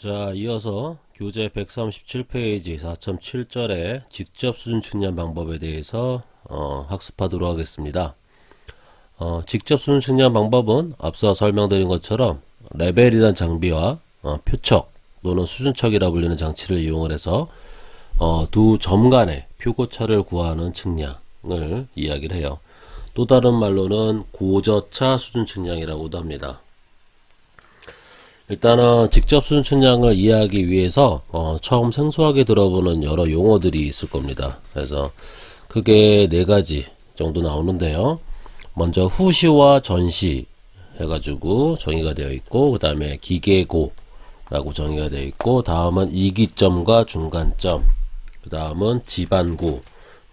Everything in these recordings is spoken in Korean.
자, 이어서 교재 137페이지 4.7절의 직접 수준 측량 방법에 대해서 학습하도록 하겠습니다. 직접 수준 측량 방법은 앞서 설명드린 것처럼 레벨이란 장비와 표척 또는 수준척이라 불리는 장치를 이용을 해서 두 점 간의 표고차를 구하는 측량을 이야기를 해요. 또 다른 말로는 고저차 수준 측량이라고도 합니다. 일단은 직접 수준 측량을 이해하기 위해서 처음 생소하게 들어보는 여러 용어들이 있을 겁니다. 그래서 크게 네 가지 정도 나오는데요. 먼저 후시와 전시 해가지고 정의가 되어 있고, 그 다음에 기계고라고 정의가 되어 있고, 다음은 이기점과 중간점, 그 다음은 지반고,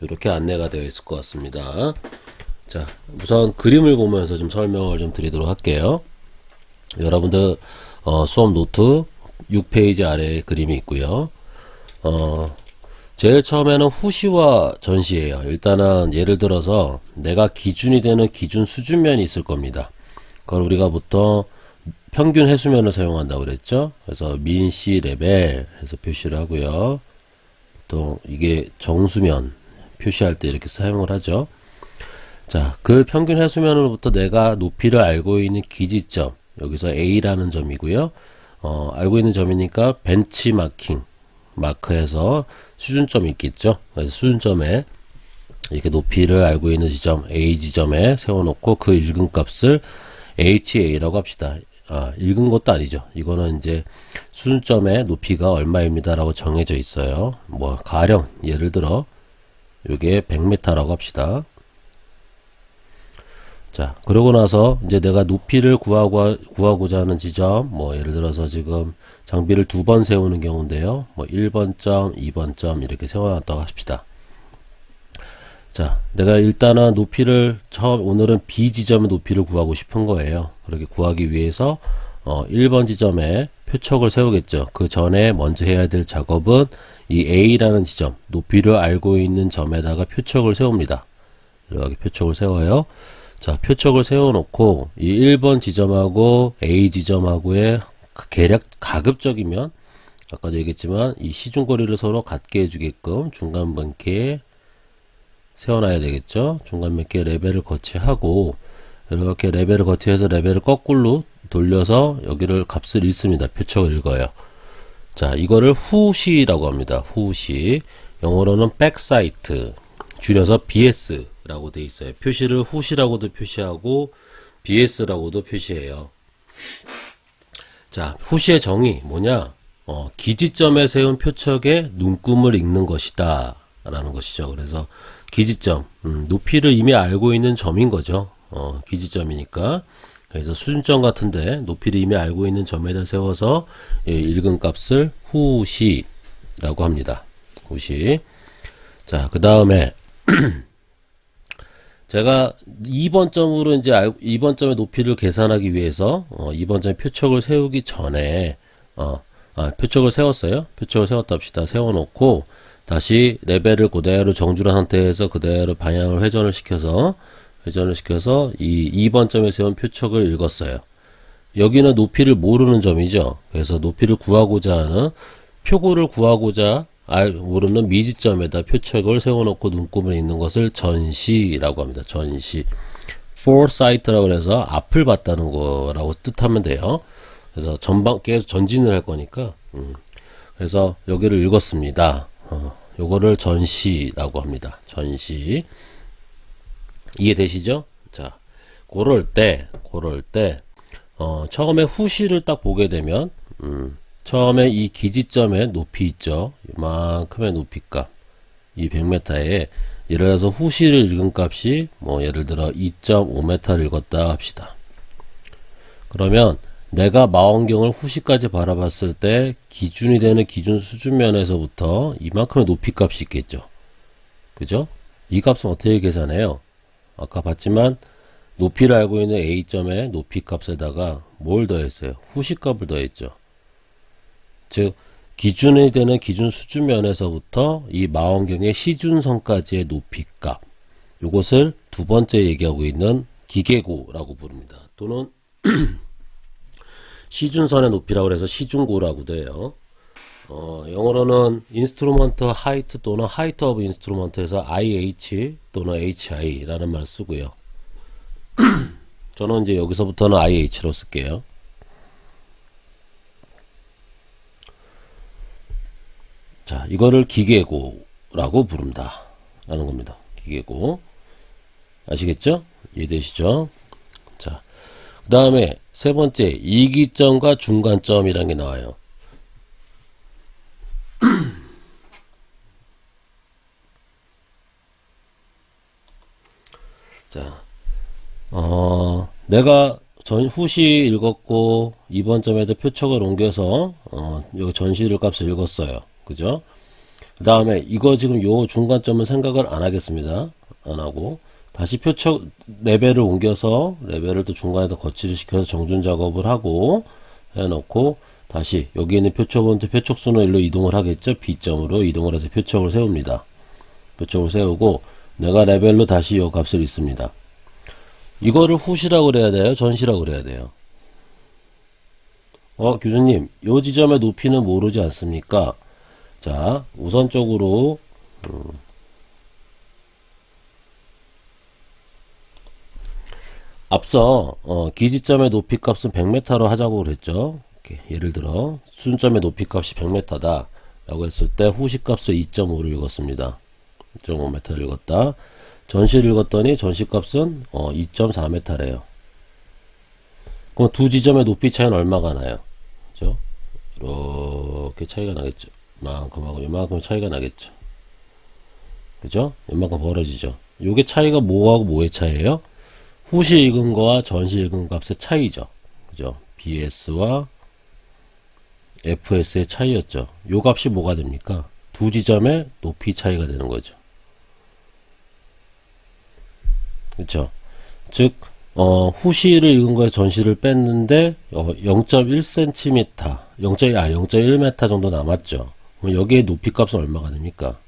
이렇게 안내가 되어 있을 것 같습니다. 자, 우선 그림을 보면서 좀 설명을 좀 드리도록 할게요. 여러분들 수업 노트 6페이지 아래에 그림이 있고요. 제일 처음에는 후시와 전시예요. 일단은 예를 들어서 내가 기준이 되는 기준 수준면이 있을 겁니다. 그걸 우리가 보통 평균 해수면을 사용한다고 그랬죠. 그래서 민시 레벨 해서 표시를 하고요. 또 이게 정수면 표시할 때 이렇게 사용을 하죠. 자, 그 평균 해수면으로부터 내가 높이를 알고 있는 기지점, 여기서 A라는 점이고요. 알고 있는 점이니까 벤치마킹 마크해서 수준점이 있겠죠. 그래서 수준점에 이렇게 높이를 알고 있는 지점 A 지점에 세워놓고 그 읽은 값을 HA라고 합시다. 읽은 것도 아니죠. 이거는 이제 수준점의 높이가 얼마입니다라고 정해져 있어요. 뭐 가령 예를 들어 이게 100m라고 합시다. 자, 그러고 나서 이제 내가 높이를 구하고자 하는 지점, 뭐 예를 들어서 지금 장비를 두 번 세우는 경우인데요. 뭐 1번 점, 2번 점 이렇게 세워놨다고 합시다. 자, 내가 일단은 높이를 오늘은 B 지점의 높이를 구하고 싶은 거예요. 그렇게 구하기 위해서 1번 지점에 표척을 세우겠죠. 그 전에 먼저 해야 될 작업은 이 A라는 지점, 높이를 알고 있는 점에다가 표척을 세웁니다. 이렇게 표척을 세워요. 자, 표척을 세워놓고 이 1번 지점하고 A 지점하고의 계략 가급적이면 아까도 얘기했지만 이 시중거리를 서로 같게 해주게끔 중간 몇 개 세워놔야 되겠죠. 중간 몇 개 레벨을 거치하고 이렇게 레벨을 거치해서 레벨을 거꾸로 돌려서 여기를 값을 읽습니다. 표척을 읽어요. 자, 이거를 후시라고 합니다. 후시. 영어로는 백사이트, 줄여서 BS 라고 돼 있어요. 표시를 후시라고도 표시하고 BS라고도 표시해요. 자, 후시의 정의 뭐냐? 기지점에 세운 표척의 눈금을 읽는 것이다 라는 것이죠. 그래서 기지점, 높이를 이미 알고 있는 점인 거죠. 기지점이니까. 그래서 수준점 같은데 높이를 이미 알고 있는 점에다 세워서 읽은 값을 후시라고 합니다. 후시. 자, 그 다음에 제가 2번 점으로 이제 2번 점의 높이를 계산하기 위해서 2번 점의 표척을 세우기 전에 표척을 세웠어요. 표척을 세웠다 합시다. 세워놓고 다시 레벨을 그대로 정준한 상태에서 그대로 방향을 회전을 시켜서 이 2번 점에 세운 표척을 읽었어요. 여기는 높이를 모르는 점이죠. 그래서 높이를 구하고자 하는 표고를 구하고자 모르는 미지점에다 표척을 세워놓고 눈금을 읽는 것을 전시라고 합니다. 전시. foresight라고 해서 앞을 봤다는 거라고 뜻하면 돼요. 그래서 전방 계속 전진을 할 거니까. 그래서 여기를 읽었습니다. 요거를 전시라고 합니다. 전시. 이해되시죠? 자, 그럴 때 처음에 후시를 딱 보게 되면 처음에 이 기지점의 높이 있죠. 이만큼의 높이값. 이 100m에 예를 들어서 후시를 읽은 값이 뭐 예를 들어 2.5m를 읽었다 합시다. 그러면 내가 망원경을 후시까지 바라봤을 때 기준이 되는 기준 수준면에서부터 이만큼의 높이값이 있겠죠. 그죠? 이 값은 어떻게 계산해요? 아까 봤지만 높이를 알고 있는 A점의 높이값에다가 뭘 더했어요? 후시값을 더했죠. 즉 기준이 되는 기준 수준면에서부터 이 망원경의 시준선까지의 높이값, 이것을 두 번째 얘기하고 있는 기계고라고 부릅니다. 또는 시준선의 높이라고 해서 시중고라고도 해요. 영어로는 인스트루먼트 하이트 또는 하이트 오브 인스트루먼트에서 IH 또는 HI라는 말을 쓰고요. 저는 이제 여기서부터는 IH로 쓸게요. 자, 이거를 기계고라고 부른다 라는 겁니다. 기계고. 아시겠죠? 이해되시죠? 자, 그 다음에 세 번째, 이기점과 중간점이라는 게 나와요. 자, 내가 후시 읽었고, 이번 점에도 표척을 옮겨서, 여기 전시를 값을 읽었어요. 그죠? 그 다음에 이거 지금 요 중간점은 생각을 안 하겠습니다. 안 하고, 다시 표척 레벨을 옮겨서, 레벨을 또 중간에다 거치를 시켜서 정준 작업을 하고, 해놓고, 다시 여기 있는 표척은 또 표척수는 일로 이동을 하겠죠. B점으로 이동을 해서 표척을 세웁니다. 표척을 세우고, 내가 레벨로 다시 요 값을 읽습니다. 이거를 후시라고 그래야 돼요? 전시라고 그래야 돼요? 교수님, 요 지점의 높이는 모르지 않습니까? 자, 우선적으로 앞서 기지점의 높이 값은 100m로 하자고 그랬죠. 이렇게 예를 들어 수준점의 높이 값이 100m다 라고 했을 때 후시 값을 2.5를 읽었습니다. 2.5m를 읽었다. 전시를 읽었더니 전시값은 2.4m래요. 그럼 두 지점의 높이 차이는 얼마가 나요? 그죠? 이렇게 차이가 나겠죠. 이만큼하고 이만큼 차이가 나겠죠. 그죠? 이만큼 벌어지죠. 요게 차이가 뭐하고 뭐의 차이예요? 후시 읽은 거와 전시 읽은 값의 차이죠. 그죠? BS와 FS의 차이였죠. 요 값이 뭐가 됩니까? 두 지점의 높이 차이가 되는 거죠. 그쵸? 즉, 후시를 읽은 거에 전시를 뺐는데, 0.1cm, 0.1m 정도 남았죠. 그럼 여기에 높이 값은 얼마가 됩니까?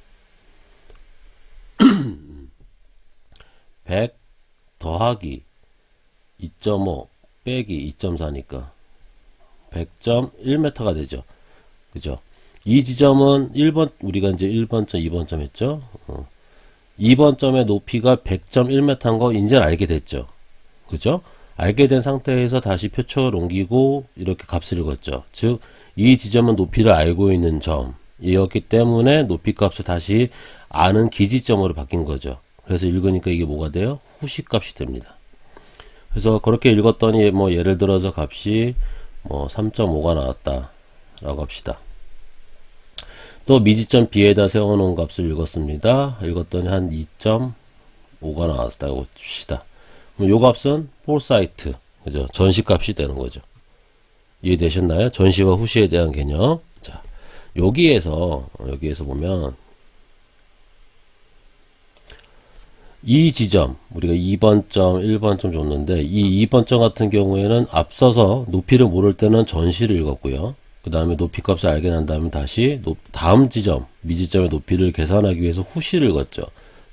100 더하기 2.5 빼기 2.4니까 100.1m가 되죠. 그죠? 이 지점은 1번, 우리가 이제 1번점, 2번점 했죠? 2번 점의 높이가 100.1m인 거 이제 알게 됐죠. 그죠? 알게 된 상태에서 다시 표척을 옮기고 이렇게 값을 읽었죠. 즉, 이 지점은 높이를 알고 있는 점이었기 때문에 높이 값을 다시 아는 기지점으로 바뀐 거죠. 그래서 읽으니까 이게 뭐가 돼요? 후시 값이 됩니다. 그래서 그렇게 읽었더니 뭐 예를 들어서 값이 뭐 3.5가 나왔다 라고 합시다. 또 미지점 B에다 세워놓은 값을 읽었습니다. 읽었더니 한 2.5가 나왔다고 칩시다. 그럼 요 값은 폴사이트, 그죠? 전시 값이 되는 거죠. 이해되셨나요? 전시와 후시에 대한 개념. 자, 여기에서 보면 이 지점, 우리가 2번 점, 1번 점 줬는데 이 2번 점 같은 경우에는 앞서서 높이를 모를 때는 전시를 읽었고요. 그 다음에 높이 값을 알게 난 다음에 다시 다음 지점, 미지점의 높이를 계산하기 위해서 후시를 읽었죠.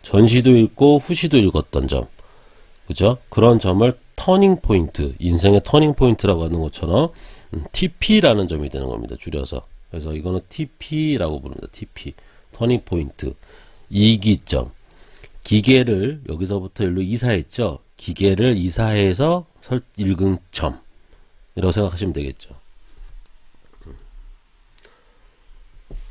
전시도 읽고 후시도 읽었던 점. 그죠? 그런 점을 터닝 포인트, 인생의 터닝 포인트라고 하는 것처럼 TP라는 점이 되는 겁니다. 줄여서. 그래서 이거는 TP라고 부릅니다. TP. 터닝 포인트. 이기점. 기계를 여기서부터 일로 이사했죠. 기계를 이사해서 읽은 점. 이라고 생각하시면 되겠죠.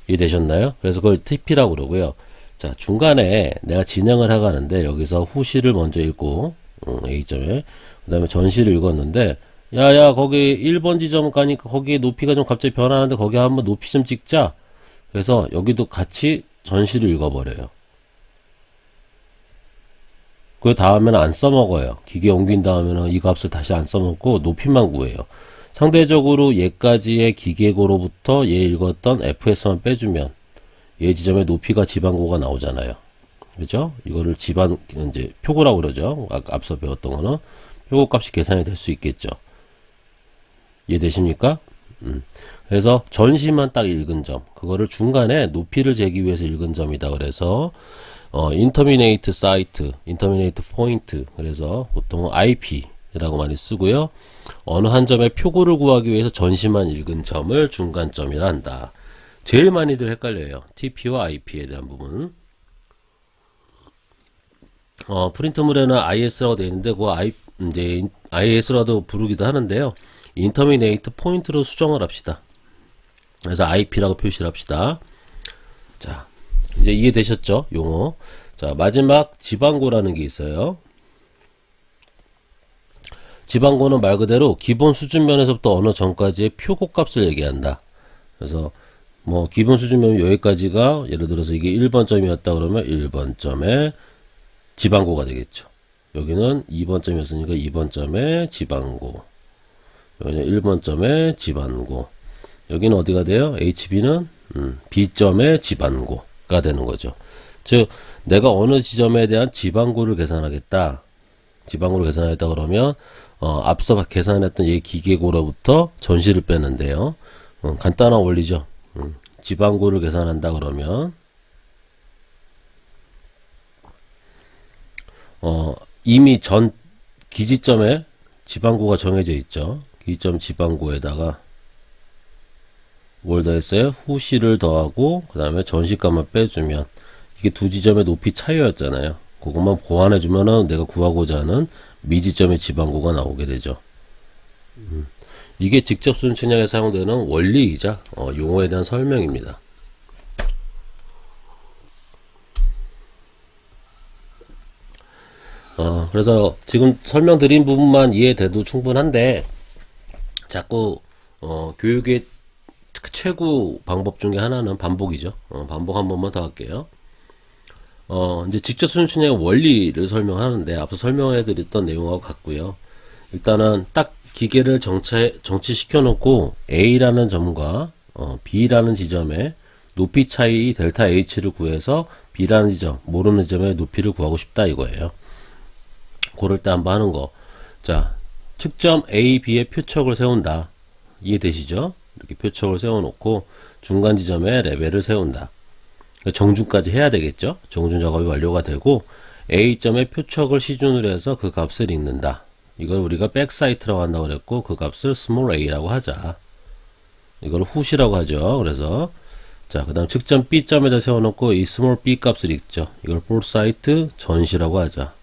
이해되셨나요? 그래서 그걸 TP라고 그러고요. 자, 중간에 내가 진행을 해가는데 여기서 후시를 먼저 읽고 A점에 그 다음에 전시를 읽었는데 야야 거기 1번 지점 가니까 거기에 높이가 좀 갑자기 변하는데 거기 한번 높이 좀 찍자. 그래서 여기도 같이 전시를 읽어버려요. 그 다음에는 안 써먹어요. 기계 옮긴 다음에는 이 값을 다시 안 써먹고 높이만 구해요. 상대적으로 얘까지의 기계고로부터 얘 읽었던 FS만 빼주면 얘 지점의 높이가 지반고가 나오잖아요. 그죠? 이거를 이제 표고라고 그러죠. 앞서 배웠던 거는 표고 값이 계산이 될 수 있겠죠. 이해되십니까? 그래서 전시만 딱 읽은 점, 그거를 중간에 높이를 재기 위해서 읽은 점이다. 그래서 인터미네이트 사이트, 인터미네이트 포인트, 그래서 보통 IP 이라고 많이 쓰고요. 어느 한 점의 표고를 구하기 위해서 전시만 읽은 점을 중간점이라 한다. 제일 많이들 헷갈려요. TP와 IP에 대한 부분. 프린트물에는 IS라고 되어 있는데 이제 IS라도 부르기도 하는데요. 인터미네이트 포인트로 수정을 합시다. 그래서 IP라고 표시를 합시다. 자, 이제 이해되셨죠? 용어. 자, 마지막 지방고라는 게 있어요. 지방고는 말 그대로 기본 수준면에서부터 어느 전까지의 표고 값을 얘기한다. 그래서 뭐 기본 수준면 여기까지가 예를 들어서 이게 1번 점이었다 그러면 1번 점의 지방고가 되겠죠. 여기는 2번 점이었으니까 2번 점의 지방고. 여기는 1번 점의 지방고. 여기는 어디가 돼요? HB는 B점의 지방고가 되는 거죠. 즉 내가 어느 지점에 대한 지방고를 계산하겠다. 지방고를 계산하겠다 그러면 앞서 계산했던 이 기계고로부터 전시를 빼는데요. 간단한 원리죠. 지방고를 계산한다 그러면 이미 전 기지점에 지방고가 정해져 있죠. 기지점 지방고에다가 뭘 더했어요? 후시를 더하고 그 다음에 전시값만 빼주면 이게 두 지점의 높이 차이였잖아요. 그것만 보완해주면은 내가 구하고자 하는 미지점의 지방고가 나오게 되죠. 이게 직접 순춘향에 사용되는 원리이자 용어에 대한 설명입니다. 그래서 지금 설명드린 부분만 이해돼도 충분한데 자꾸 교육의 최고 방법 중에 하나는 반복이죠. 반복 한 번만 더 할게요. 이제 직접 순춘향의 원리를 설명하는데 앞서 설명해드렸던 내용하고 같고요. 일단은 딱 기계를 정치시켜 놓고 A라는 점과 B라는 지점의 높이 차이 델타 H를 구해서 B라는 지점, 모르는 지점의 높이를 구하고 싶다 이거예요. 고를 때 한번 하는 거. 자, 측점 A, B의 표척을 세운다. 이해되시죠? 이렇게 표척을 세워놓고 중간 지점에 레벨을 세운다. 정준까지 해야 되겠죠? 정준 작업이 완료가 되고 A점의 표척을 시준으로 해서 그 값을 읽는다. 이걸 우리가 백사이트라고 한다고 그랬고 그 값을 small a라고 하자. 이걸 후시라고 하죠. 그래서 자, 그 다음 측점 B점에다 세워놓고 이 small b 값을 읽죠. 이걸 foresight 전시라고 하자.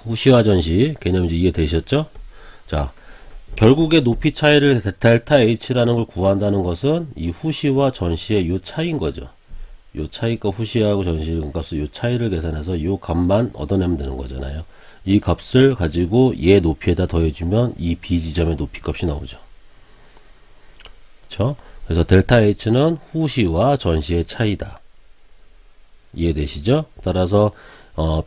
후시와 전시 개념 이제 이해되셨죠? 자, 결국에 높이 차이를 델타 H라는 걸 구한다는 것은 이 후시와 전시의 요 차이인 거죠. 요 차이가 후시하고 전시 값을 요 차이를 계산해서 요 값만 얻어내면 되는 거잖아요. 이 값을 가지고 얘 높이에다 더해주면 이 B 지점의 높이 값이 나오죠. 그렇죠? 그래서 델타 H는 후시와 전시의 차이다. 이해되시죠? 따라서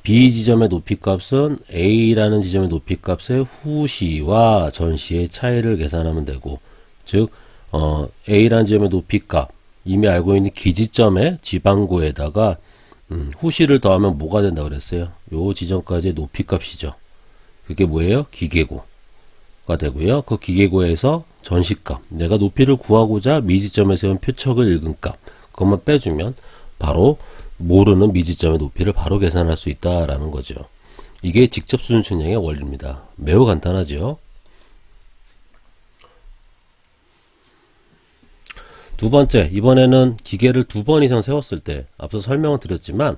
B 지점의 높이 값은 A라는 지점의 높이 값의 후시와 전시의 차이를 계산하면 되고, 즉 A라는 지점의 높이 값, 이미 알고 있는 기지점의 지방고에다가 후시를 더하면 뭐가 된다 그랬어요? 요 지점까지의 높이 값이죠. 그게 뭐예요? 기계고가 되고요. 그 기계고에서 전시값, 내가 높이를 구하고자 미지점에 세운 표척을 읽은 값, 그것만 빼주면 바로 모르는 미지점의 높이를 바로 계산할 수 있다라는 거죠. 이게 직접 순춘향의 원리입니다. 매우 간단하죠. 두 번째, 이번에는 기계를 두 번 이상 세웠을 때 앞서 설명을 드렸지만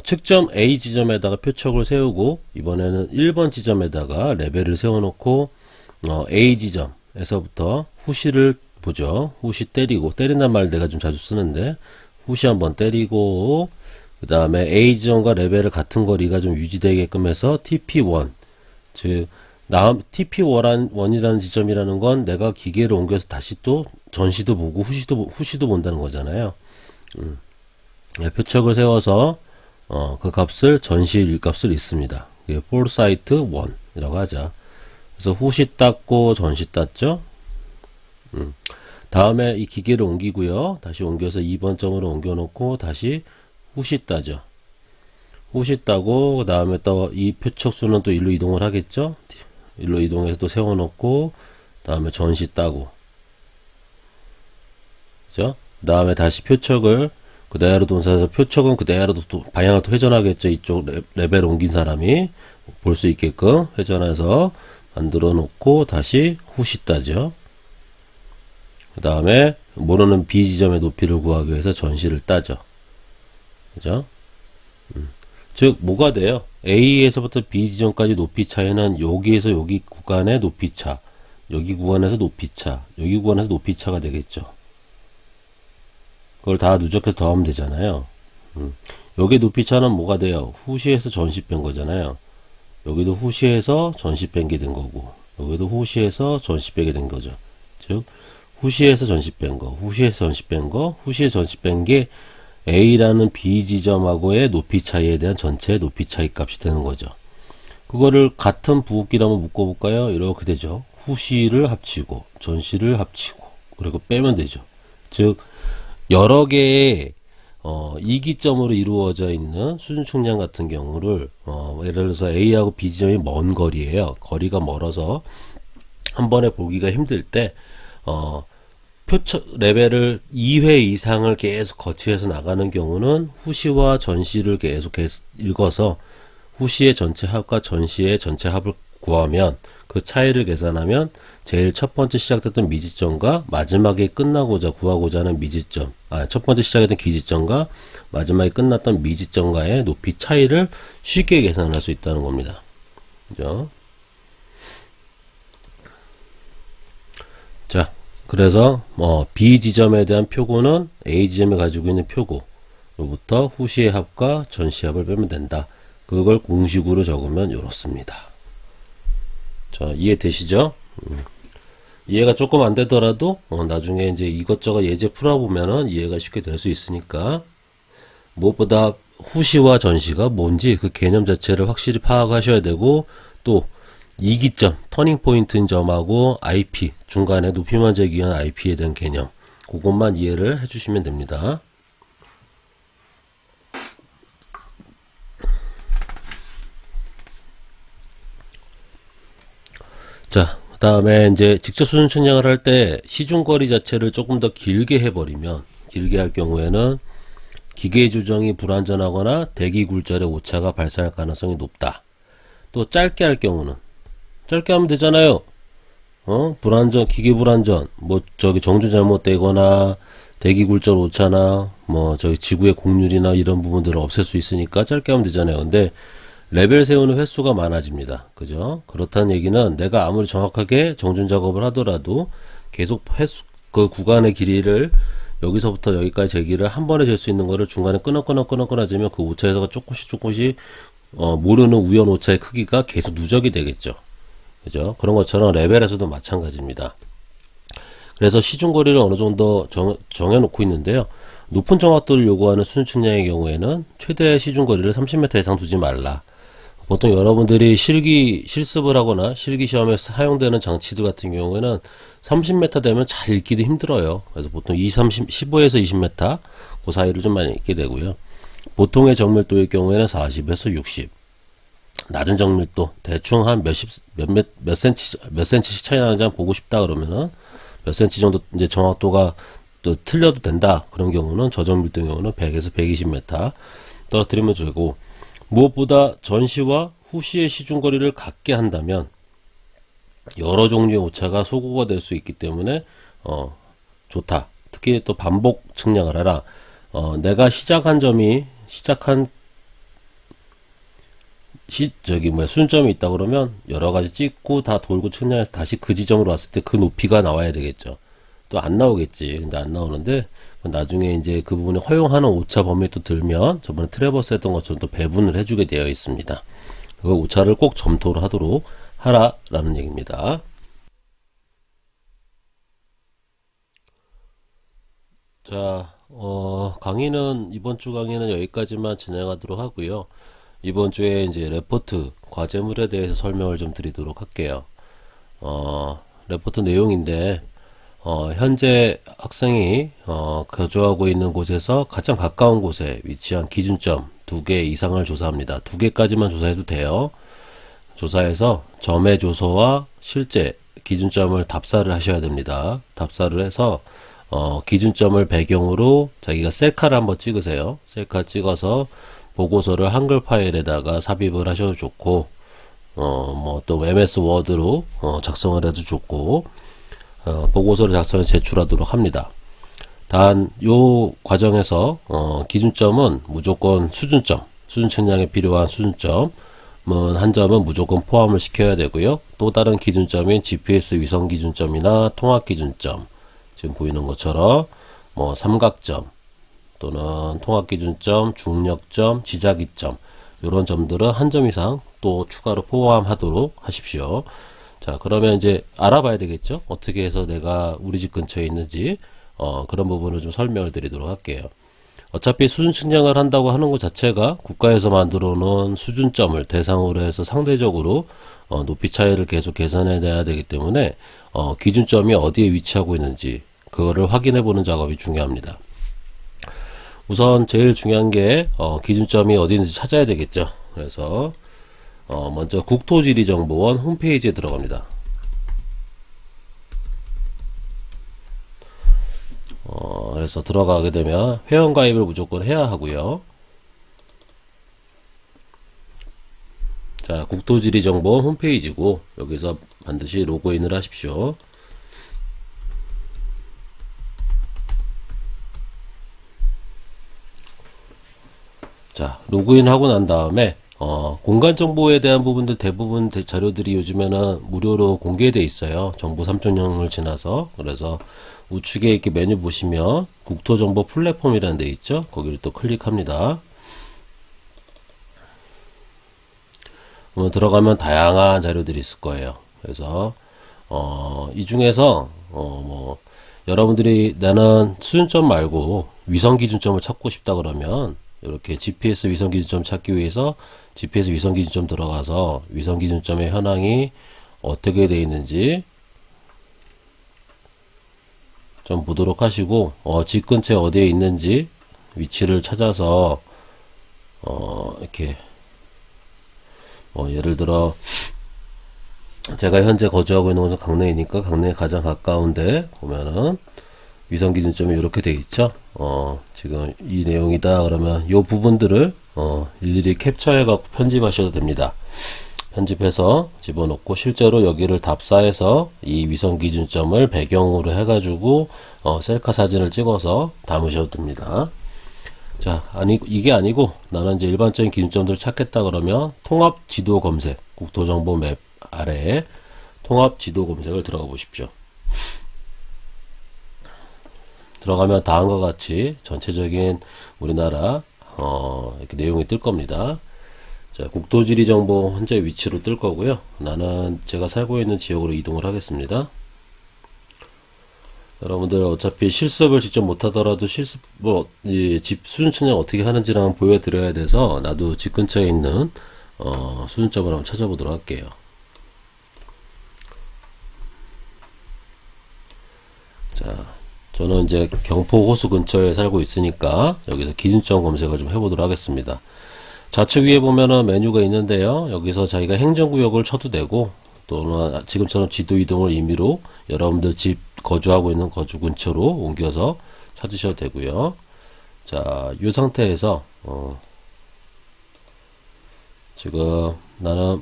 측점 A 지점에다가 표척을 세우고 이번에는 1번 지점에다가 레벨을 세워놓고 A 지점에서부터 후시를 보죠. 후시 때리고, 때린단 말 내가 좀 자주 쓰는데 후시 한번 때리고 그 다음에 A 지점과 레벨을 같은 거리가 좀 유지되게끔 해서 TP1, 즉 TP1이라는 지점이라는 건 내가 기계를 옮겨서 다시 또 전시도 보고 후시도 본다는 거잖아요. 표척을 세워서 그 값을 전시 일값을 읽습니다. 이게 foresight 1이라고 하자. 그래서 후시 땄고 전시 땄죠. 다음에 이 기계를 옮기고요. 다시 옮겨서 2번 점으로 옮겨 놓고 다시 후시 따죠. 후시 따고 그 다음에 또 이 표척수는 또 일로 이동을 하겠죠. 일로 이동해서 또 세워놓고 다음에 전시 따고, 그죠? 그 다음에 다시 표척을 그대로 동사에서 표척은 그대로 또 방향을 또 회전하겠죠. 이쪽 레벨 옮긴 사람이 볼 수 있게끔 회전해서 만들어 놓고 다시 후시 따죠. 그 다음에 모르는 B 지점의 높이를 구하기 위해서 전시를 따죠. 그죠? 즉 뭐가 돼요? A에서부터 B 지점까지 높이 차이는 여기에서 여기 구간의 높이 차, 여기 구간에서 높이 차, 여기 구간에서 높이 차가 되겠죠. 그걸 다 누적해서 더하면 되잖아요. 여기 높이 차는 뭐가 돼요? 후시에서 전시 뺀 거잖아요. 여기도 후시에서 전시 뺀 게 된 거고, 여기도 후시에서 전시 빼게 된 거죠. 즉 후시에서 전시 뺀 거, 후시에서 전시 뺀 거, 후시에서 전시 뺀 게 A라는 B 지점하고의 높이 차이에 대한 전체 높이 차이 값이 되는 거죠. 그거를 같은 부호끼리 한번 묶어볼까요? 이렇게 되죠. 후시를 합치고 전시를 합치고 그리고 빼면 되죠. 즉 여러 개의 이기점으로 이루어져 있는 수준 측량 같은 경우를 예를 들어서 A하고 B 지점이 먼 거리예요. 거리가 멀어서 한 번에 보기가 힘들 때 표처 레벨을 2회 이상을 계속 거치해서 나가는 경우는 후시와 전시를 계속 읽어서 후시의 전체 합과 전시의 전체 합을 구하면 그 차이를 계산하면 제일 첫 번째 시작됐던 미지점과 마지막에 끝나고자 구하고자 하는 미지점, 첫 번째 시작했던 기지점과 마지막에 끝났던 미지점과의 높이 차이를 쉽게 계산할 수 있다는 겁니다. 그죠? 자, 그래서 B 지점에 대한 표고는 A 지점이 가지고 있는 표고로부터 후시의 합과 전시의 합을 빼면 된다. 그걸 공식으로 적으면 이렇습니다. 자, 이해되시죠? 이해가 조금 안 되더라도 나중에 이제 이것저것 예제 풀어보면은 이해가 쉽게 될 수 있으니까 무엇보다 후시와 전시가 뭔지 그 개념 자체를 확실히 파악하셔야 되고, 또 이기점, 터닝 포인트인 점하고 IP, 중간에 높이만 재기 위한 IP에 대한 개념, 그것만 이해를 해주시면 됩니다. 자, 그 다음에 이제 직접 수준 측량을 할 때 시중거리 자체를 조금 더 길게 해버리면, 길게 할 경우에는 기계 조정이 불완전하거나 대기 굴절의 오차가 발생할 가능성이 높다. 또 짧게 할 경우는, 짧게 하면 되잖아요. 불완전, 기계 불완전, 정주 잘못되거나 대기 굴절 오차나 지구의 곡률이나 이런 부분들을 없앨 수 있으니까 짧게 하면 되잖아요. 근데 레벨 세우는 횟수가 많아집니다. 그죠? 그렇다는 얘기는 내가 아무리 정확하게 정준 작업을 하더라도 계속 그 구간의 길이를 여기서부터 여기까지 재기를 한 번에 잴 수 있는 거를 중간에 끊어지면 그 오차에서가 조금씩 모르는 우연 오차의 크기가 계속 누적이 되겠죠. 그죠? 그런 것처럼 레벨에서도 마찬가지입니다. 그래서 시중거리를 어느 정도 정해놓고 있는데요. 높은 정확도를 요구하는 수준 측량의 경우에는 최대 시중거리를 30m 이상 두지 말라. 보통 여러분들이 실습을 하거나 실기 시험에 사용되는 장치들 같은 경우에는 30m 되면 잘 읽기도 힘들어요. 그래서 보통 15에서 20m 그 사이를 좀 많이 읽게 되고요. 보통의 정밀도의 경우에는 40에서 60. 낮은 정밀도 대충 한 몇 센치씩 차이 나는지 한번 보고 싶다 그러면은 몇 센치 정도 이제 정확도가 또 틀려도 된다 그런 경우는 저정밀도 경우는 100에서 120m 떨어뜨리면 되고, 무엇보다 전시와 후시의 시중거리를 같게 한다면 여러 종류의 오차가 소구가 될 수 있기 때문에 좋다. 특히 또 반복 측량을 하라. 내가 시작한 수준점이 있다 그러면 여러 가지 찍고 다 돌고 측량해서 다시 그 지점으로 왔을 때 그 높이가 나와야 되겠죠. 또 안 나오겠지. 근데 안 나오는데 나중에 이제 그 부분에 허용하는 오차 범위에 또 들면 저번에 트래버스 했던 것처럼 또 배분을 해주게 되어 있습니다. 그 오차를 꼭 점토를 하도록 하라라는 얘기입니다. 자, 강의는 이번 주 강의는 여기까지만 진행하도록 하고요. 이번 주에 이제 레포트 과제물에 대해서 설명을 좀 드리도록 할게요. 레포트 내용인데 현재 학생이 거주하고 있는 곳에서 가장 가까운 곳에 위치한 기준점 2개 이상을 조사합니다. 2개까지만 조사해도 돼요. 조사해서 점의 조소와 실제 기준점을 답사를 하셔야 됩니다. 답사를 해서 기준점을 배경으로 자기가 셀카를 한번 찍으세요. 셀카 찍어서 보고서를 한글 파일에다가 삽입을 하셔도 좋고, 뭐 또 MS 워드로 작성을 해도 좋고, 보고서를 작성해서 제출하도록 합니다. 단 요 과정에서 기준점은 무조건 수준점, 수준 측량에 필요한 수준점은 한 점은 무조건 포함을 시켜야 되고요. 또 다른 기준점인 GPS 위성 기준점이나 통합 기준점, 지금 보이는 것처럼 뭐 삼각점 또는 통합 기준점, 중력점, 지자기점, 이런 점들은 한 점 이상 또 추가로 포함하도록 하십시오. 자, 그러면 이제 알아봐야 되겠죠? 어떻게 해서 내가 우리 집 근처에 있는지, 그런 부분을 좀 설명을 드리도록 할게요. 어차피 수준 측량을 한다고 하는 것 자체가 국가에서 만들어 놓은 수준점을 대상으로 해서 상대적으로 높이 차이를 계속 계산해 내야 되기 때문에 기준점이 어디에 위치하고 있는지 그거를 확인해 보는 작업이 중요합니다. 우선 제일 중요한 게 기준점이 어디 있는지 찾아야 되겠죠. 그래서 먼저 국토지리정보원 홈페이지에 들어갑니다. 그래서 들어가게 되면 회원가입을 무조건 해야 하고요. 자, 국토지리정보원 홈페이지고 여기서 반드시 로그인을 하십시오. 자, 로그인하고 난 다음에 공간 정보에 대한 부분들 대부분 자료들이 요즘에는 무료로 공개되어 있어요. 정보 3.0을 지나서. 그래서 우측에 이렇게 메뉴 보시면 국토정보 플랫폼이라는 데 있죠. 거기를 또 클릭합니다. 들어가면 다양한 자료들이 있을 거예요. 그래서 이 중에서 뭐 여러분들이 나는 수준점 말고 위성 기준점을 찾고 싶다 그러면 이렇게 GPS 위성 기준점 찾기 위해서 GPS 위성 기준점 들어가서 위성 기준점의 현황이 어떻게 되어 있는지 좀 보도록 하시고 집 근처에 어디에 있는지 위치를 찾아서 이렇게 예를 들어 제가 현재 거주하고 있는 곳은 강릉이니까 강릉에 가장 가까운데 보면은 위성 기준점이 이렇게 돼 있죠. 지금 이 내용이다 그러면 이 부분들을 일일이 캡처해 갖고 편집하셔도 됩니다. 편집해서 집어넣고 실제로 여기를 답사해서 이 위성 기준점을 배경으로 해가지고 셀카 사진을 찍어서 담으셔도 됩니다. 자, 이게 아니고 나는 이제 일반적인 기준점들을 찾겠다 그러면 통합 지도 검색, 국토정보 맵 아래에 통합 지도 검색을 들어가 보십시오. 들어가면 다음과 같이 전체적인 우리나라 이렇게 내용이 뜰 겁니다. 자, 국토지리 정보 현재 위치로 뜰 거고요. 나는 제가 살고 있는 지역으로 이동을 하겠습니다. 여러분들 어차피 실습을 직접 못하더라도 실습 집 수준 측량 어떻게 하는지를 한번 보여드려야 돼서 나도 집 근처에 있는 수준점을 한번 찾아보도록 할게요. 자, 저는 이제 경포 호수 근처에 살고 있으니까 여기서 기준점 검색을 좀 해보도록 하겠습니다. 좌측 위에 보면은 메뉴가 있는데요. 여기서 자기가 행정구역을 쳐도 되고 또는 지금처럼 지도 이동을 임의로 여러분들 집 거주하고 있는 거주 근처로 옮겨서 찾으셔도 되고요. 자, 이 상태에서 지금 나는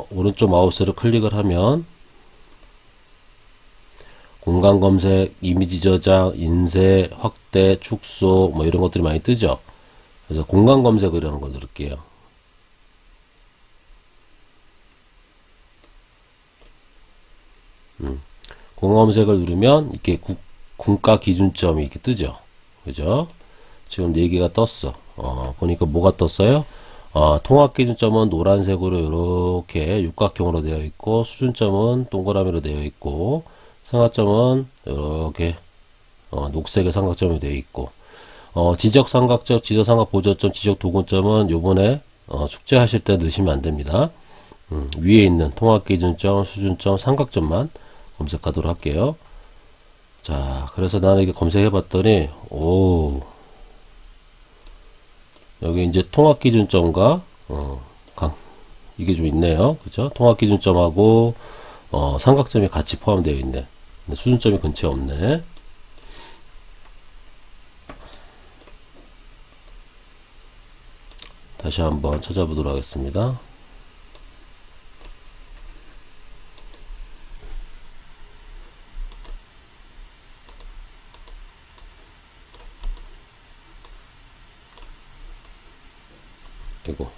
오른쪽 마우스를 클릭을 하면 공간 검색, 이미지 저장, 인쇄, 확대, 축소 이런 것들이 많이 뜨죠. 그래서 공간 검색을 이라는 걸 누를게요. 공간 검색을 누르면 이렇게 국가 기준점이 이렇게 뜨죠. 그죠? 지금 4개가 떴어. 보니까 뭐가 떴어요? 통합 기준점은 노란색으로 이렇게 육각형으로 되어 있고 수준점은 동그라미로 되어 있고 삼각점은 이렇게 녹색의 삼각점이 되어 있고 지적 삼각점, 지적 삼각 보조점, 지적 도근점은 요번에 숙제하실 때 넣으시면 안 됩니다. 위에 있는 통합 기준점, 수준점, 삼각점만 검색하도록 할게요. 자, 그래서 나는 이게 검색해 봤더니 여기 이제 통합 기준점과 이게 좀 있네요. 그죠? 통합 기준점하고 삼각점이 같이 포함되어 있네. 수준점이 근처에 없네. 다시 한번 찾아보도록 하겠습니다. 이거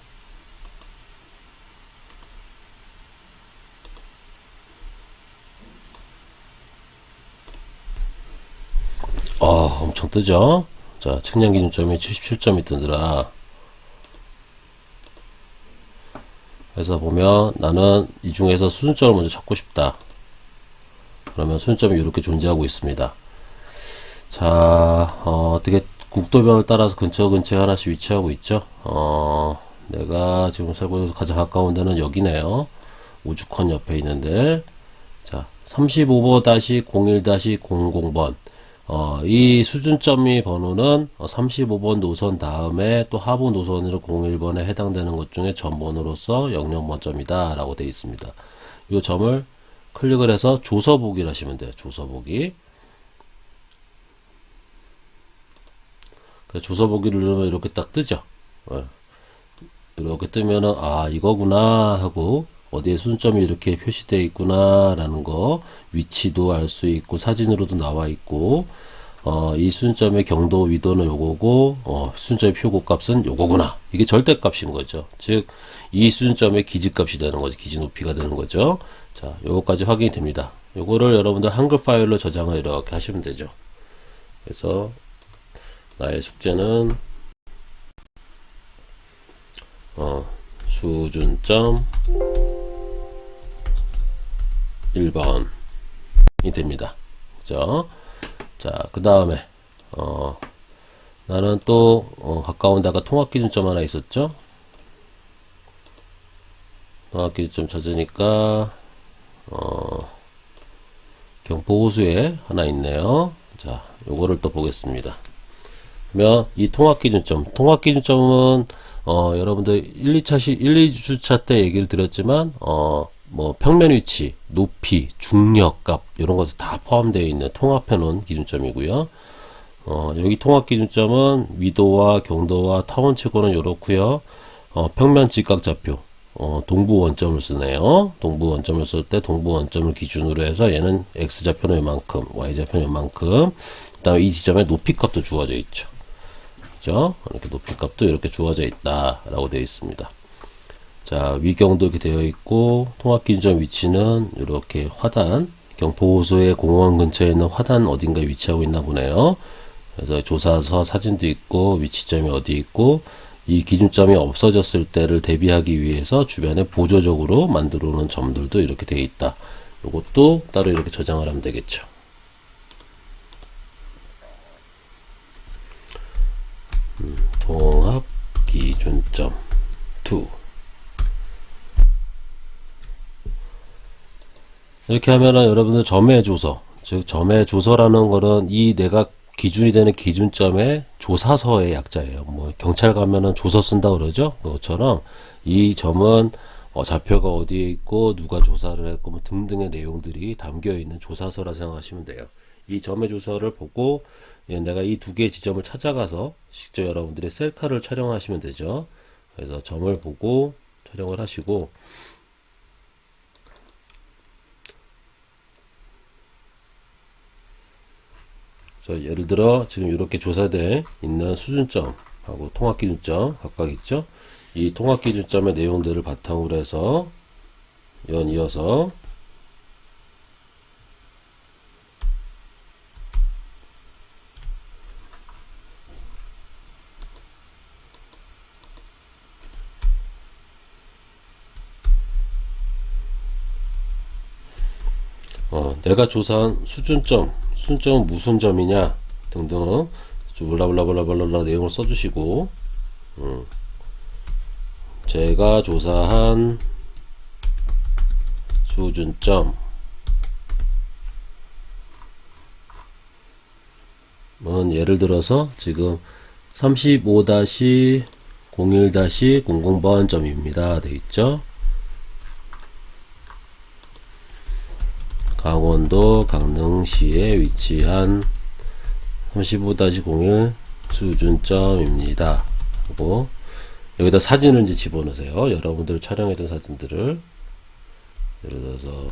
엄청 뜨죠? 자, 측량 기준점이 77점이 뜨더라. 그래서 보면 나는 이 중에서 수준점을 먼저 찾고 싶다. 그러면 수준점이 이렇게 존재하고 있습니다. 자, 어떻게 국도변을 따라서 근처에 하나씩 위치하고 있죠? 내가 지금 살고 있는 가장 가까운 데는 여기네요. 오죽헌 옆에 있는데, 자, 35번-01-00번. 이 수준점이 번호는 35번 노선 다음에 또 하부 노선으로 01번에 해당되는 것 중에 전번호로서 00번점이다 라고 되어 있습니다. 이 점을 클릭을 해서 조서 보기를 하시면 돼요. 조서 보기. 조서 보기를 누르면 이렇게 딱 뜨죠. 이렇게 뜨면은 이거구나 하고 어디에 수준점이 이렇게 표시되어 있구나 라는 거, 위치도 알 수 있고 사진으로도 나와 있고, 이 수준점의 경도 위도는 요거고, 수준점의 표고 값은 요거구나. 이게 절대값인 거죠. 즉 이 수준점의 기지값이 되는 거죠. 기지 높이가 되는 거죠. 자, 요거까지 확인이 됩니다. 요거를 여러분들 한글 파일로 저장을 이렇게 하시면 되죠. 그래서 나의 숙제는 수준점 1번이 됩니다. 그죠? 자, 그 다음에 나는 또 가까운 데가 통합기준점 하나 있었죠? 통합기준점 찾으니까 경포호수에 하나 있네요. 자, 요거를 또 보겠습니다. 그러면 이 통합기준점은 여러분들 1, 2주차 때 얘기를 드렸지만 뭐 평면 위치, 높이, 중력값 이런 것도 다 포함되어 있는 통합해 놓은 기준점이고요. 여기 통합 기준점은 위도와 경도와 타원체고는 이렇고요. 평면 직각좌표 동부 원점을 쓰네요. 동부 원점을 쓸 때 동부 원점을 기준으로 해서 얘는 x좌표는 이만큼, y좌표는 이만큼. 그 다음에 이 지점에 높이값도 주어져 있죠. 그죠? 이렇게 높이값도 이렇게 주어져 있다라고 되어 있습니다. 자, 위경도 이렇게 되어 있고, 통합기준점 위치는 이렇게 화단, 경포호수의 공원 근처에 있는 화단 어딘가에 위치하고 있나 보네요. 그래서 조사서 사진도 있고, 위치점이 어디 있고, 이 기준점이 없어졌을 때를 대비하기 위해서 주변에 보조적으로 만들어 놓은 점들도 이렇게 되어 있다. 이것도 따로 이렇게 저장을 하면 되겠죠. 통합기준점 2. 이렇게 하면은 여러분들 점의 조서, 즉 점의 조서라는 거는 이 내가 기준이 되는 기준점의 조사서의 약자예요. 뭐 경찰 가면은 조서 쓴다 그러죠. 그것처럼 이 점은 좌표가 어디에 있고 누가 조사를 했고 뭐 등등의 내용들이 담겨 있는 조사서라 생각하시면 돼요. 이 점의 조서를 보고 내가 이 두 개의 지점을 찾아가서 직접 여러분들이 셀카를 촬영하시면 되죠. 그래서 점을 보고 촬영을 하시고, 그래서 예를 들어 지금 이렇게 조사되어 있는 수준점하고 통합기준점 각각 있죠. 이 통합기준점의 내용들을 바탕으로 해서 이어서 내가 조사한 수준점은 무슨 점이냐 등등 블라블라블라블라 내용을 써주시고, 제가 조사한 수준점은 예를 들어서 지금 35-01-00번 점입니다. 돼 있죠. 강원도 강릉시에 위치한 35-01 수준점입니다. 하고 여기다 사진을 이제 집어넣으세요. 여러분들 촬영했던 사진들을 예를 들어서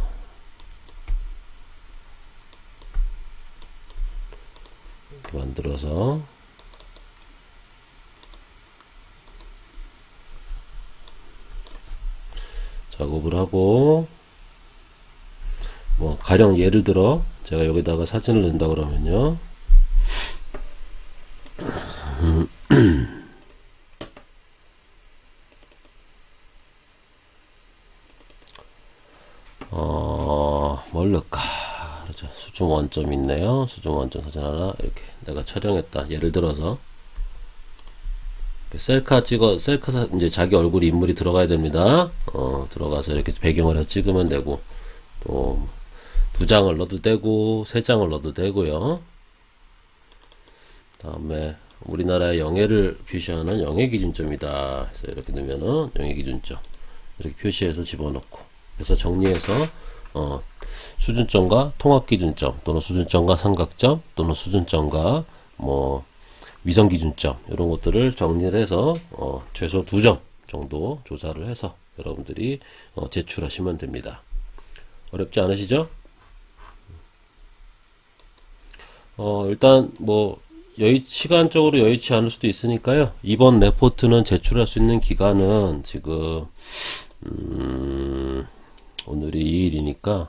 만들어서 작업을 하고, 뭐 가령 예를 들어 제가 여기다가 사진을 넣는다 그러면요, 뭘 넣을까? 그렇죠. 수중 원점 있네요. 수중 원점 사진 하나 이렇게 내가 촬영했다. 예를 들어서 셀카 이제 자기 얼굴 인물이 들어가야 됩니다. 들어가서 이렇게 배경을 해서 찍으면 되고, 또 두 장을 넣어도 되고 세 장을 넣어도 되고요. 다음에 우리나라의 영예를 표시하는 영예 기준점이다. 그래서 이렇게 넣으면은 영예 기준점 이렇게 표시해서 집어넣고, 그래서 정리해서 수준점과 통합 기준점, 또는 수준점과 삼각점, 또는 수준점과 뭐 위성 기준점, 이런 것들을 정리를 해서 최소 2점 정도 조사를 해서 여러분들이 제출하시면 됩니다. 어렵지 않으시죠? 일단 뭐 시간적으로 여의치 않을 수도 있으니까요. 이번 레포트는 제출할 수 있는 기간은 지금 오늘이 2일이니까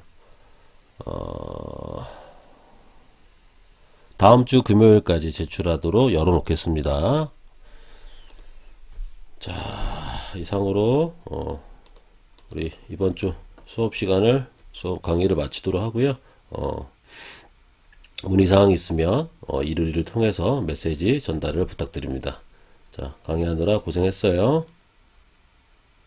다음 주 금요일까지 제출하도록 열어놓겠습니다. 자, 이상으로 우리 이번 주 수업 강의를 마치도록 하고요. 문의사항 있으면 이루리를 통해서 메시지 전달을 부탁드립니다. 자, 강의하느라 고생했어요.